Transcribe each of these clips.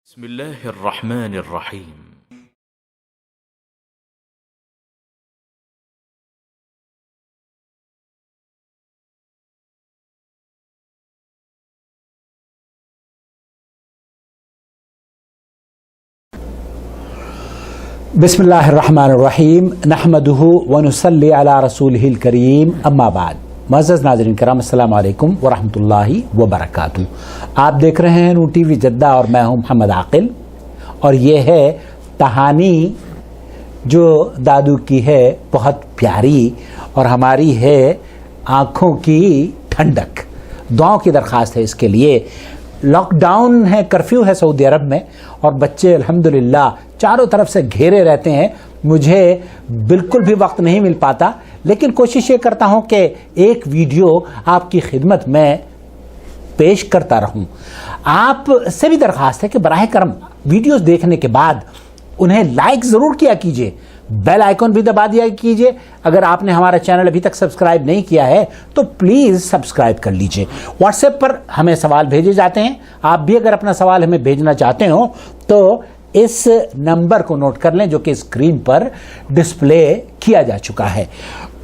بسم الله الرحمن الرحيم. بسم اللہ الرحمن الرحیم نحمدہ ونصلی علی رسولہ الکریم اما بعد. معزز ناظرین کرام السلام علیکم ورحمۃ اللہ وبرکاتہ. آپ دیکھ رہے ہیں نون ٹی وی جدہ اور میں ہوں محمد عاقل، اور یہ ہے کہانی جو دادو کی ہے، بہت پیاری اور ہماری ہے آنکھوں کی ٹھنڈک. دعاؤں کی درخواست ہے اس کے لیے. لاک ڈاؤن ہے، کرفیو ہے سعودی عرب میں، اور بچے الحمدللہ چاروں طرف سے گھیرے رہتے ہیں. مجھے بالکل بھی وقت نہیں مل پاتا، لیکن کوشش یہ کرتا ہوں کہ ایک ویڈیو آپ کی خدمت میں پیش کرتا رہوں. آپ سے بھی درخواست ہے کہ براہ کرم ویڈیوز دیکھنے کے بعد انہیں لائک ضرور کیا کیجئے، بیل آئیکن بھی دبا دیا کیجئے. اگر آپ نے ہمارا چینل ابھی تک سبسکرائب نہیں کیا ہے تو پلیز سبسکرائب کر لیجئے. واٹس ایپ پر ہمیں سوال بھیجے جاتے ہیں. آپ بھی اگر اپنا سوال ہمیں بھیجنا چاہتے ہو تو اس نمبر کو نوٹ کر لیں جو کہ اسکرین پر ڈسپلے کیا جا چکا ہے.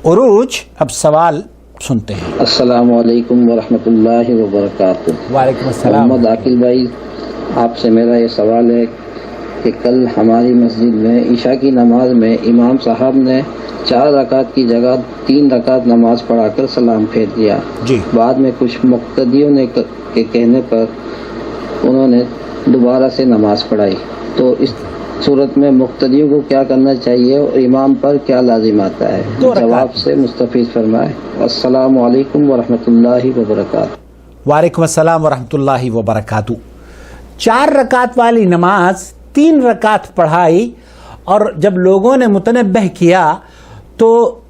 عروج، اب سوال سنتے ہیں. السلام علیکم ورحمۃ اللہ وبرکاتہ. وعلیکم السلام. محمد عاقل بھائی، آپ سے میرا یہ سوال ہے کہ کل ہماری مسجد میں عشاء کی نماز میں امام صاحب نے 4 رکعت کی جگہ 3 رکعت نماز پڑھا کر سلام پھیر دیا. جی. بعد میں کچھ مقتدیوں نے کے کہنے پر انہوں نے دوبارہ سے نماز پڑھائی. تو اس صورت میں مقتدیوں کو کیا کرنا چاہیے اور امام پر کیا لازم آتا ہے؟ جواب سے مستفید فرمائے. السلام علیکم ورحمۃ اللہ وبرکاتہ. وعلیکم السلام ورحمۃ اللہ وبرکاتہ. 4 رکعت والی نماز 3 رکعت پڑھائی، اور جب لوگوں نے متنبہ کیا تو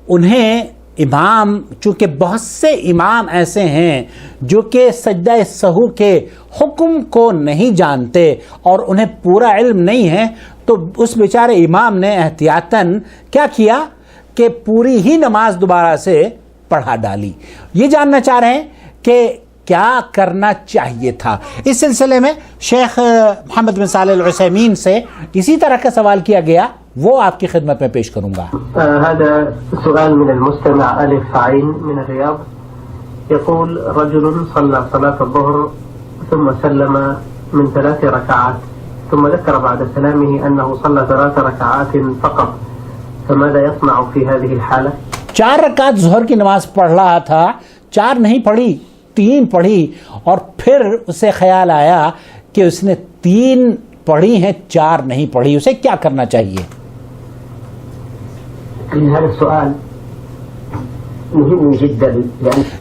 انہیں امام، چونکہ بہت سے امام ایسے ہیں جو کہ سجدہ سہو کے حکم کو نہیں جانتے اور انہیں پورا علم نہیں ہے، تو اس بیچارے امام نے احتیاطاً کیا کیا کہ پوری ہی نماز دوبارہ سے پڑھا ڈالی. یہ جاننا چاہ رہے ہیں کہ کیا کرنا چاہیے تھا. اس سلسلے میں شیخ محمد بن صالح العثیمین سے اسی طرح کا سوال کیا گیا، وہ آپ کی خدمت میں پیش کروں گا. هذا سؤال من المستمع ألف عين من الرياض، يقول رجل صلى صلاة الظهر ثم سلم من 3 ركعات ثم ذكر بعد سلامه أنه صلى 3 ركعات فقط، فماذا يصنع في هذه الحالة؟ 4 رکعت ظہر کی نماز پڑھ رہا تھا، 4 نہیں پڑھی، 3 پڑھی، اور پھر اسے خیال آیا کہ اس نے 3 پڑھی ہیں، 4 نہیں پڑھی. اسے کیا کرنا چاہیے؟ هذا السؤال مهم جدا،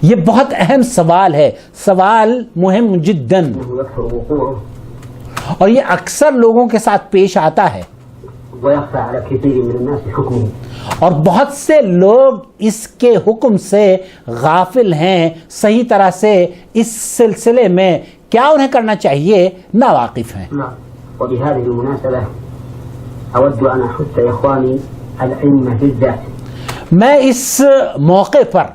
یہ بہت اہم سوال ہے، سوال مہم جداً، يكثر وقوعه اور یہ اکثر لوگوں کے ساتھ پیش آتا ہے، ويخفى على كثير من الناس حكمه. اور بہت سے لوگ اس کے حکم سے غافل ہیں، صحیح طرح سے اس سلسلے میں کیا انہیں کرنا چاہیے ناواقف ہیں. نعم. وبهذه المناسبة أود أن أحث إخواني الأئمة بالذات. میں اس موقع پر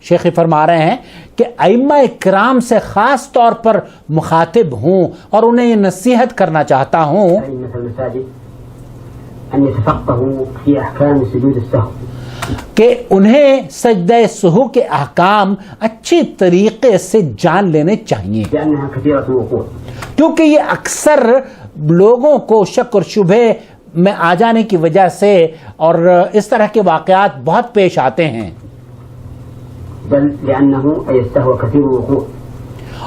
شیخ فرما رہے ہیں کہ ائمہ اکرام سے خاص طور پر مخاطب ہوں اور انہیں یہ نصیحت کرنا چاہتا ہوں أئمة المساجد أن يتفقهوا في أحكام سجود السهو، کہ انہیں سجدہ سہو کے احکام اچھی طریقے سے جان لینے چاہیے، لأنها كثيرة الوقوع. کیونکہ یہ اکثر لوگوں کو شک اور شبہ میں آ جانے کی وجہ سے اور اس طرح کے واقعات بہت پیش آتے ہیں، بل لأنه أي السهو كثير الوقوع.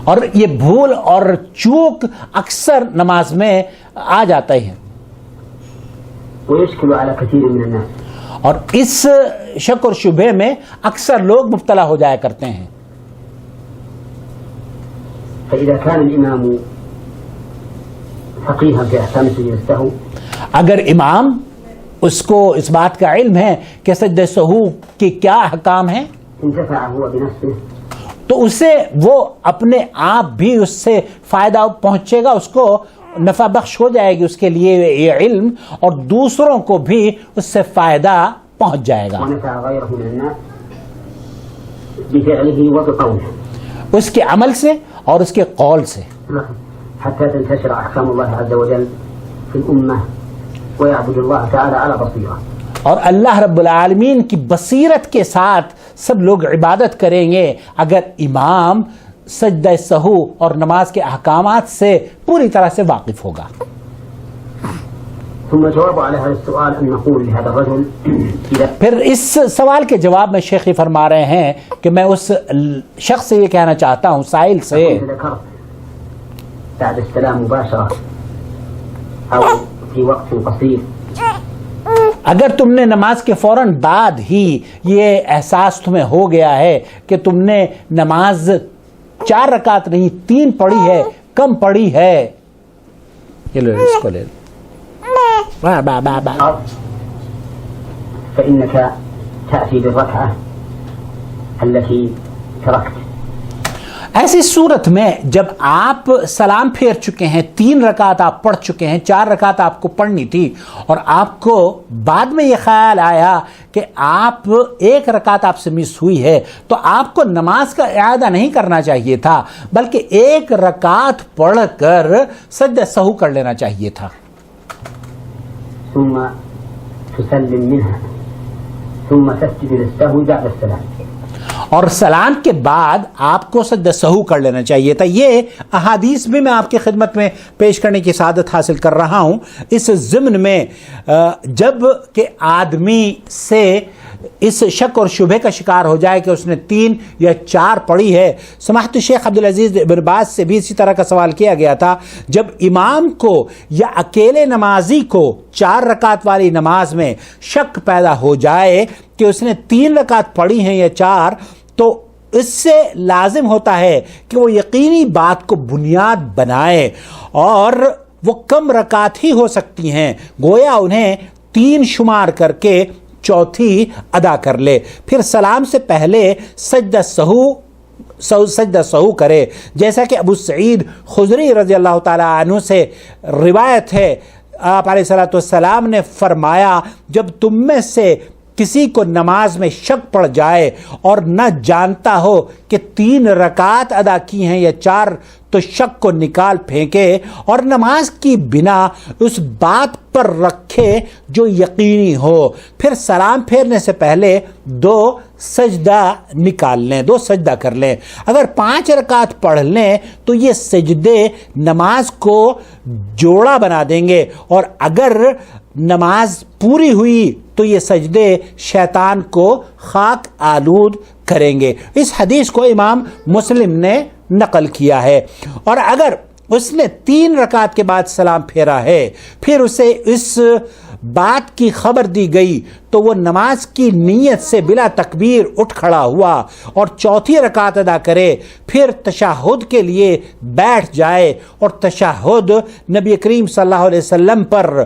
اور یہ بھول اور چوک اکثر نماز میں آ جاتے ہیں، ويشكل على كثير من الناس. اور اس شک اور شبہ میں اکثر لوگ مبتلا ہو جایا کرتے ہیں. فإذا كان الإمام فقيها في أحكام سجود السهو، اگر امام اس کو اس بات کا علم ہے کہ سجدہ سہو کی کیا احکام ہیں، انتفع هو بنفسه، تو اسے وہ اپنے آپ بھی اس سے فائدہ پہنچے گا، اس کو نفع بخش ہو جائے گی اس کے لیے یہ علم، اور دوسروں کو بھی اس سے فائدہ پہنچ جائے گا ونفع غيره من الناس بفعله وبقوله. اس کے عمل سے اور اس کے قول سے. نعم. حتى تنتشر أحكام الله عز وجل في الأمة ويعبد الله تعالى على بصيرة. اور اللہ رب العالمین کی بصیرت کے ساتھ سب لوگ عبادت کریں گے اگر امام سجدہ سہو اور نماز کے احکامات سے پوری طرح سے واقف ہوگا. ثم جواب على هذا السؤال أن نقول لهذا الرجل إذا پھر اس سوال کے جواب میں شیخ فرما رہے ہیں کہ میں اس شخص سے یہ کہنا چاہتا ہوں سائل سے ذكرت بعد السلام مباشرة أو في وقت قصير اگر تم نے نماز کے فوراً بعد ہی یہ احساس تمہیں ہو گیا ہے کہ تم نے نماز 4 رکعت نہیں 3 پڑھی ہے کم پڑھی ہے یہ لو اس کو لے فإنك تأتي بالركعة التي تركت. ایسی صورت میں جب آپ سلام پھیر چکے ہیں 3 رکعت آپ پڑھ چکے ہیں 4 رکعت آپ کو پڑھنی تھی اور آپ کو بعد میں یہ خیال آیا کہ آپ 1 رکعت آپ سے مس ہوئی ہے تو آپ کو نماز کا اعادہ نہیں کرنا چاہیے تھا بلکہ 1 رکعت پڑھ کر سجدہ سہو کر لینا چاہیے تھا. ثم تسلم منها ثم تسجد للسهو بعد السلام. اور سلام کے بعد آپ کو سجدہ سہو کر لینا چاہیے تھا. یہ احادیث بھی میں آپ کی خدمت میں پیش کرنے کی سعادت حاصل کر رہا ہوں اس ضمن میں جب کہ آدمی سے اس شک اور شبہ کا شکار ہو جائے کہ اس نے 3 یا 4 پڑھی ہے. سماحت شیخ عبدالعزیز بن باز سے بھی اسی طرح کا سوال کیا گیا تھا. جب امام کو یا اکیلے نمازی کو 4 رکعت والی نماز میں شک پیدا ہو جائے کہ اس نے 3 رکعت پڑھی ہیں یا 4 تو اس سے لازم ہوتا ہے کہ وہ یقینی بات کو بنیاد بنائے اور وہ کم رکعت ہی ہو سکتی ہیں گویا انہیں 3 شمار کر کے چوتھی ادا کر لے. پھر سلام سے پہلے سجدہ سہو کرے جیسا کہ ابو سعید خدری رضی اللہ تعالی عنہ سے روایت ہے. آپ علیہ الصلوۃ والسلام نے فرمایا جب تم میں سے کسی کو نماز میں شک پڑ جائے اور نہ جانتا ہو کہ 3 رکعت ادا کی ہیں یا 4 تو شک کو نکال پھینکے اور نماز کی بنا اس بات پر رکھے جو یقینی ہو. پھر سلام پھیرنے سے پہلے 2 سجدہ نکال لیں 2 سجدہ کر لیں. اگر 5 رکعت پڑھ لیں تو یہ سجدے نماز کو جوڑا بنا دیں گے اور اگر نماز پوری ہوئی تو یہ سجدے شیطان کو خاک آلود کریں گے. اس حدیث کو امام مسلم نے نقل کیا ہے. اور اگر اس نے 3 رکعت کے بعد سلام پھیرا ہے پھر اسے اس بات کی خبر دی گئی تو وہ نماز کی نیت سے بلا تکبیر اٹھ کھڑا ہوا اور 4تھی رکعت ادا کرے. پھر تشہد کے لیے بیٹھ جائے اور تشہد نبی کریم صلی اللہ علیہ وسلم پر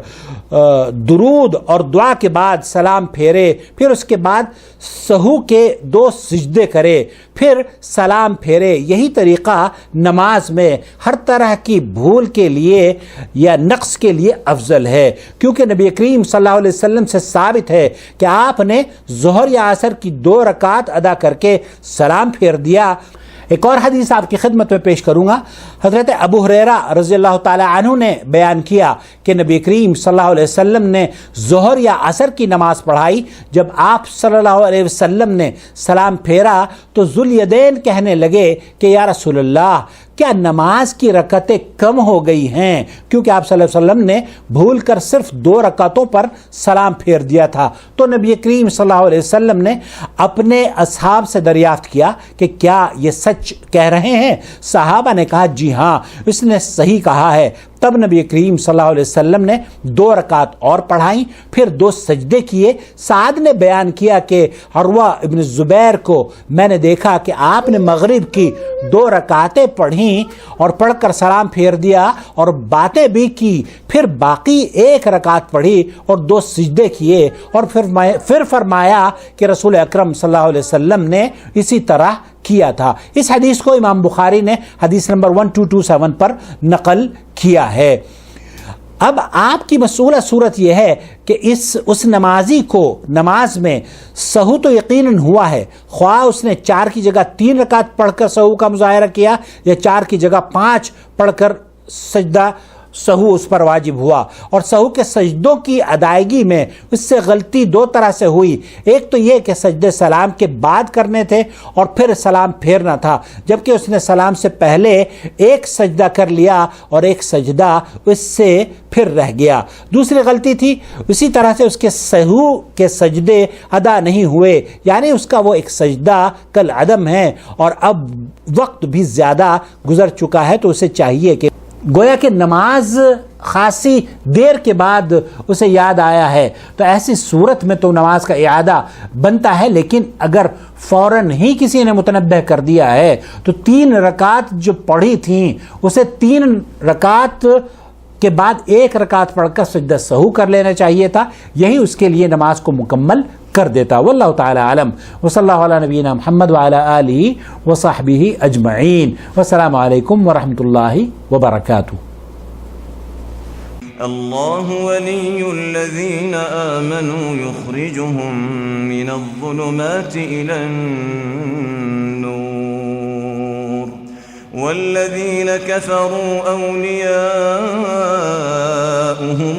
درود اور دعا کے بعد سلام پھیرے. پھر اس کے بعد سہو کے 2 سجدے کرے پھر سلام پھیرے. یہی طریقہ نماز میں ہر طرح کی بھول کے لیے یا نقص کے لیے افضل ہے کیونکہ نبی کریم صلی اللہ علیہ وسلم سے ثابت ہے کہ آپ نے ظہر یا عصر کی 2 رکعت ادا کر کے سلام پھیر دیا. ایک اور حدیث آپ کی خدمت میں پیش کروں گا. حضرت ابو ہریرہ رضی اللہ تعالی عنہ نے بیان کیا کہ نبی کریم صلی اللہ علیہ وسلم نے ظہر یا عصر کی نماز پڑھائی. جب آپ صلی اللہ علیہ وسلم نے سلام پھیرا تو ذوالیدین کہنے لگے کہ یا رسول اللہ کیا نماز کی رکعتیں کم ہو گئی ہیں کیونکہ آپ صلی اللہ علیہ وسلم نے بھول کر صرف 2 رکعتوں پر سلام پھیر دیا تھا. تو نبی کریم صلی اللہ علیہ وسلم نے اپنے اصحاب سے دریافت کیا کہ کیا یہ سچ کہہ رہے ہیں؟ صحابہ نے کہا جی ہاں اس نے صحیح کہا ہے. تب نبی کریم صلی اللہ علیہ وسلم نے 2 رکعت اور پڑھائیں پھر 2 سجدے کیے. سعد نے بیان کیا کہ عروہ ابن زبیر کو میں نے دیکھا کہ آپ نے مغرب کی 2 رکعتیں پڑھیں اور پڑھ کر سلام پھیر دیا اور باتیں بھی کی پھر باقی 1 رکعت پڑھی اور 2 سجدے کیے اور پھر فرمایا کہ رسول اکرم صلی اللہ علیہ وسلم نے اسی طرح کیا تھا. اس حدیث کو امام بخاری نے حدیث نمبر 1227 پر نقل کیا ہے. اب آپ کی مسئولہ صورت یہ ہے کہ اس نمازی کو نماز میں سہو تو یقیناً ہوا ہے خواہ اس نے 4 کی جگہ 3 رکعت پڑھ کر سہو کا مظاہرہ کیا یا 4 کی جگہ 5 پڑھ کر سجدہ سہو اس پر واجب ہوا، اور سہو کے سجدوں کی ادائیگی میں اس سے غلطی دو طرح سے ہوئی۔ ایک تو یہ کہ سجدے سلام کے بعد کرنے تھے اور پھر سلام پھیرنا تھا، جبکہ اس نے سلام سے پہلے ایک سجدہ کر لیا اور ایک سجدہ اس سے پھر رہ گیا۔ دوسری غلطی تھی اسی طرح سے اس کے سہو کے سجدے ادا نہیں ہوئے، یعنی اس کا وہ ایک سجدہ کل عدم ہے اور اب وقت بھی زیادہ گزر چکا ہے، تو اسے چاہیے کہ گویا کہ نماز خاصی دیر کے بعد اسے یاد آیا ہے تو ایسی صورت میں تو نماز کا اعادہ بنتا ہے، لیکن اگر فوراً ہی کسی نے متنبہ کر دیا ہے تو 3 رکعت جو پڑھی تھیں اسے 3 رکعت کے بعد 1 رکعت پڑھ کر سجدہ سہو کر لینا چاہیے تھا، یہی اس کے لیے نماز کو مکمل کر دیتا۔ واللہ تعالی عالم، وصلی اللہ علی نبینا محمد وعلی آلہ وصحبہ اجمعین، والسلام علیکم ورحمۃ اللہ وبرکاتہ۔ اللہ ولی الذین آمنوا یخرجهم من الظلمات إلى النور والذین كفروا أولیاؤهم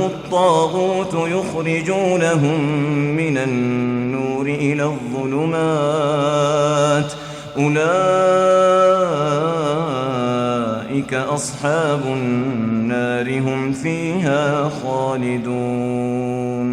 الطاغوت یخرجونهم من النور إلى الظلمات أولئك أصحاب النار هم فيها خالدون۔